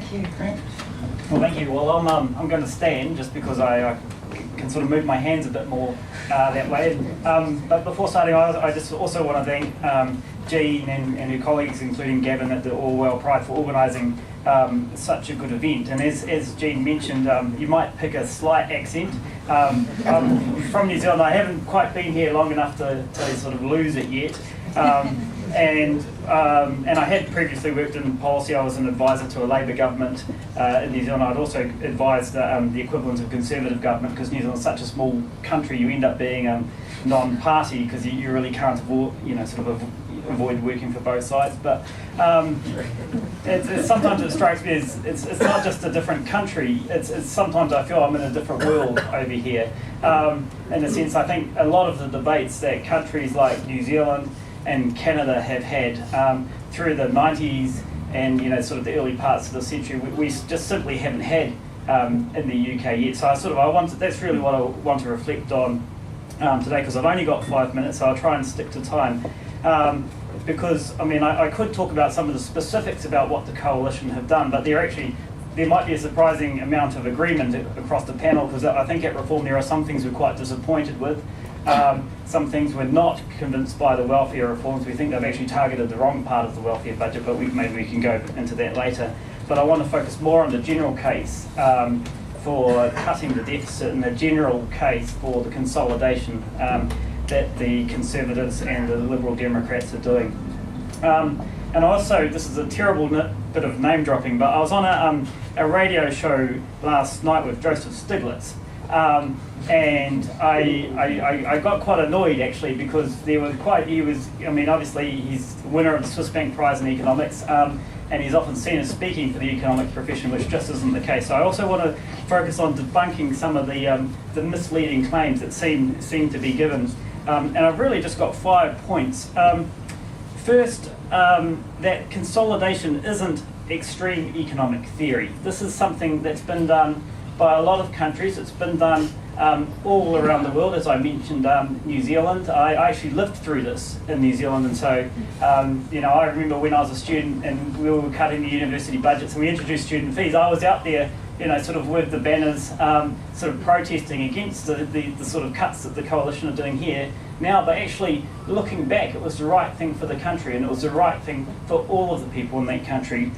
Thank you, Frank. Well, thank you. Well, I'm going to stand just because I can sort of move my hands a bit more that way. But before starting, I just also want to thank Jean and her colleagues, including Gavin at the Orwell Pride, for organising such a good event. And as Jean mentioned, you might pick a slight accent. I'm from New Zealand. I haven't quite been here long enough to sort of lose it yet. And I had previously worked in policy. I was an advisor to a Labour government in New Zealand. I'd also advised the equivalent of Conservative government, because New Zealand's such a small country. You end up being non-party because you really can't avoid working for both sides. But sometimes it strikes me as it's not just a different country. It's sometimes I feel I'm in a different world over here. In a sense, I think a lot of the debates that countries like New Zealand and Canada have had through the 90s and sort of the early parts of the century, we just simply haven't had in the UK yet. So that's really what I want to reflect on today, because I've only got 5 minutes, so I'll try and stick to time. Because I could talk about some of the specifics about what the coalition have done, but there might be a surprising amount of agreement across the panel, because I think at Reform there are some things we're quite disappointed with. Some things we're not convinced by the welfare reforms. We think they've actually targeted the wrong part of the welfare budget, but maybe we can go into that later. But I want to focus more on the general case for cutting the deficit and the general case for the consolidation that the Conservatives and the Liberal Democrats are doing. And also, this is a terrible bit of name dropping, but I was on a radio show last night with Joseph Stiglitz. And I got quite annoyed actually, because obviously he's the winner of the Swiss Bank Prize in Economics, and he's often seen as speaking for the economic profession, which just isn't the case. So I also want to focus on debunking some of the misleading claims that seem to be given. And I've really just got 5 points. First, that consolidation isn't extreme economic theory. This is something that's been done by a lot of countries. It's been done all around the world. As I mentioned, New Zealand. I actually lived through this in New Zealand, and so I remember when I was a student and we were cutting the university budgets and we introduced student fees. I was out there, sort of with the banners, sort of protesting against the sort of cuts that the coalition are doing here now. But actually, looking back, it was the right thing for the country, and it was the right thing for all of the people in that country.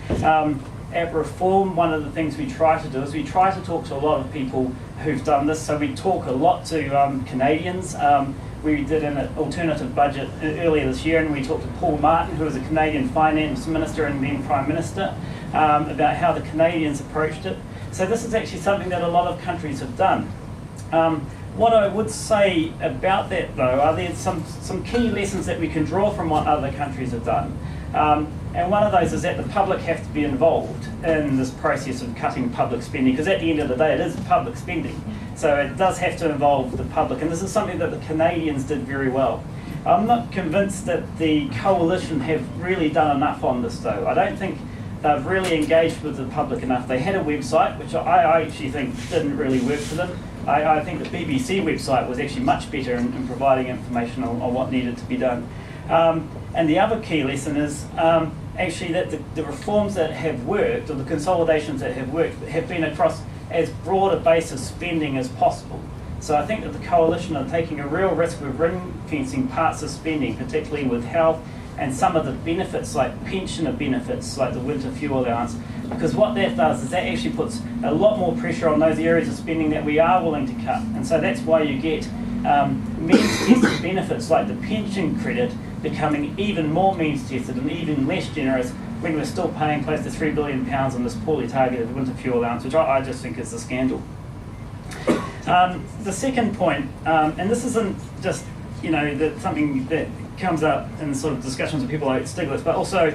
At Reform, one of the things we try to do is we try to talk to a lot of people who've done this. So we talk a lot to Canadians. We did an alternative budget earlier this year, and we talked to Paul Martin, who was a Canadian finance minister and then Prime Minister, about how the Canadians approached it. So this is actually something that a lot of countries have done. What I would say about that, though, are there some key lessons that we can draw from what other countries have done. And one of those is that the public have to be involved in this process of cutting public spending, because at the end of the day it is public spending. So it does have to involve the public, and this is something that the Canadians did very well. I'm not convinced that the coalition have really done enough on this, though. I don't think they've really engaged with the public enough. They had a website, which I actually think didn't really work for them. I think the BBC website was actually much better in providing information on what needed to be done. And the other key lesson is actually that the reforms that have worked, or the consolidations that have worked, have been across as broad a base of spending as possible. So I think that the coalition are taking a real risk with ring-fencing parts of spending, particularly with health and some of the benefits like pensioner benefits, like the winter fuel allowance, because what that does is that actually puts a lot more pressure on those areas of spending that we are willing to cut. And so that's why you get means-tested benefits like the pension credit becoming even more means-tested and even less generous when we're still paying close to £3 billion on this poorly targeted winter fuel allowance, which I just think is a scandal. The second point, and this isn't just something that comes up in sort of discussions with people like Stiglitz, but also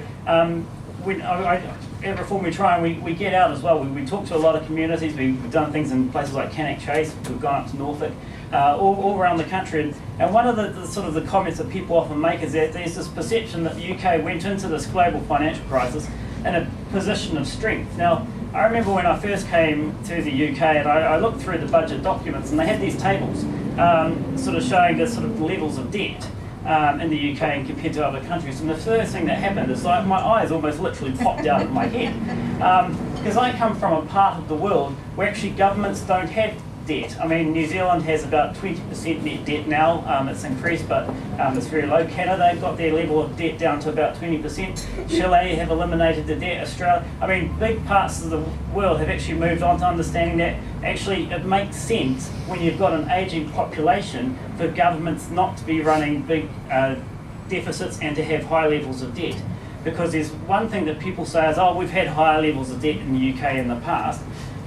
when at Reform we try and we get out as well. We talk to a lot of communities. We've done things in places like Cannock Chase. We've gone up to Norfolk, all around the country. And one of the comments that people often make is that there's this perception that the UK went into this global financial crisis in a position of strength. Now, I remember when I first came to the UK and I looked through the budget documents, and they had these tables sort of showing the sort of levels of debt. in the UK and compared to other countries. And the first thing that happened is like my eyes almost literally popped out of my head. Because I come from a part of the world where actually governments don't have debt. I mean, New Zealand has about 20% net debt now. It's increased, but it's very low. Canada got their level of debt down to about 20%. Chile have eliminated the debt. Australia, I mean, big parts of the world have actually moved on to understanding that actually it makes sense when you've got an ageing population for governments not to be running big deficits and to have high levels of debt. Because there's one thing that people say is, oh, we've had higher levels of debt in the UK in the past.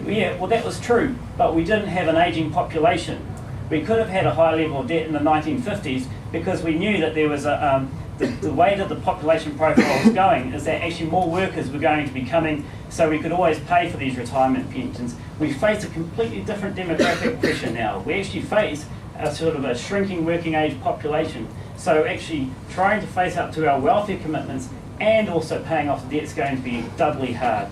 Yeah, well, that was true, but we didn't have an ageing population. We could have had a high level of debt in the 1950s because we knew that there was the way that the population profile was going is that actually more workers were going to be coming, so we could always pay for these retirement pensions. We face a completely different demographic pressure now. We actually face a sort of a shrinking working age population. So actually trying to face up to our welfare commitments and also paying off the debt is going to be doubly hard.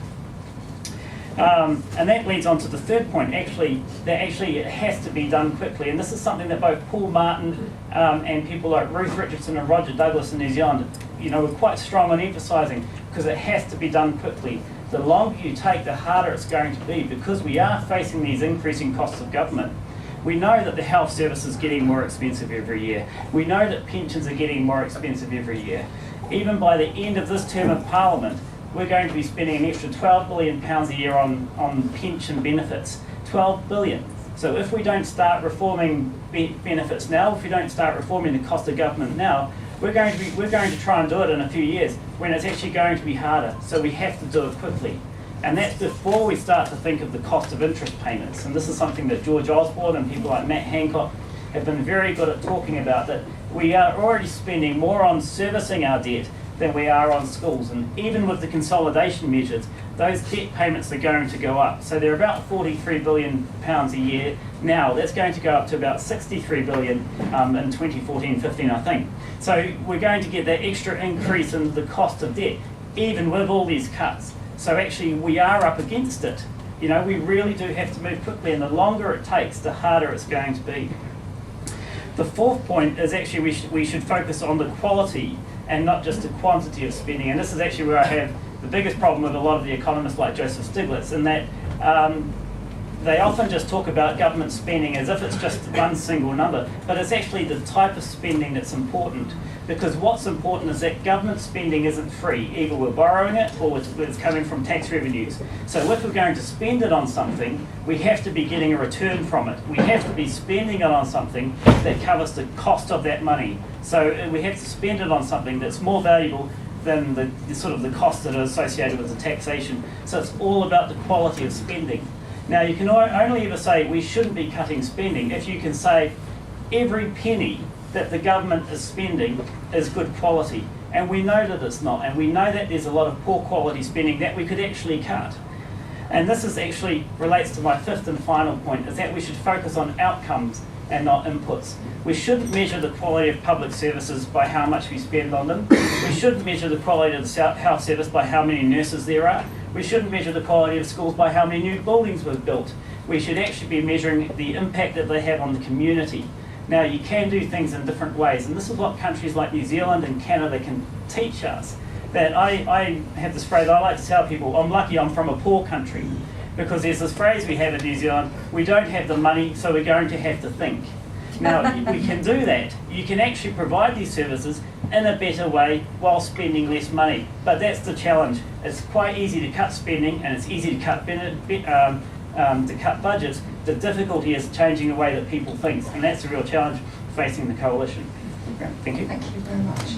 And that leads on to the third point, that it has to be done quickly. And this is something that both Paul Martin and people like Ruth Richardson and Roger Douglas in New Zealand, were quite strong on emphasising, because it has to be done quickly. The longer you take, the harder it's going to be, because we are facing these increasing costs of government. We know that the health service is getting more expensive every year. We know that pensions are getting more expensive every year. Even by the end of this term of Parliament, we're going to be spending an extra £12 billion a year on pension benefits. 12 billion. So if we don't start reforming benefits now, if we don't start reforming the cost of government now, we're going to try and do it in a few years when it's actually going to be harder. So we have to do it quickly. And that's before we start to think of the cost of interest payments. And this is something that George Osborne and people like Matt Hancock have been very good at talking about, that we are already spending more on servicing our debt than we are on schools. And even with the consolidation measures, those debt payments are going to go up. So they're about £43 billion a year now. That's going to go up to about £63 billion in 2014-15, I think. So we're going to get that extra increase in the cost of debt, even with all these cuts. So actually we are up against it. We really do have to move quickly, and the longer it takes, the harder it's going to be. The fourth point is actually we should focus on the quality and not just the quantity of spending. And this is actually where I have the biggest problem with a lot of the economists like Joseph Stiglitz, in that they often just talk about government spending as if it's just one single number, but it's actually the type of spending that's important. Because what's important is that government spending isn't free. Either we're borrowing it or it's coming from tax revenues. So if we're going to spend it on something, we have to be getting a return from it. We have to be spending it on something that covers the cost of that money. So we have to spend it on something that's more valuable than the sort of the costs that are associated with the taxation. So it's all about the quality of spending. Now you can only ever say we shouldn't be cutting spending if you can say every penny that the government is spending is good quality. And we know that it's not. And we know that there's a lot of poor quality spending that we could actually cut. And this is actually relates to my fifth and final point, is that we should focus on outcomes and not inputs. We shouldn't measure the quality of public services by how much we spend on them. We shouldn't measure the quality of the health service by how many nurses there are. We shouldn't measure the quality of schools by how many new buildings we've built. We should actually be measuring the impact that they have on the community. Now, you can do things in different ways, and this is what countries like New Zealand and Canada can teach us. That I have this phrase, I like to tell people, I'm lucky I'm from a poor country, because there's this phrase we have in New Zealand, we don't have the money, so we're going to have to think. Now, we can do that. You can actually provide these services in a better way while spending less money. But that's the challenge. It's quite easy to cut spending, and it's easy to cut budgets. The difficulty is changing the way that people think, and that's a real challenge facing the coalition. Okay, thank you. Thank you very much.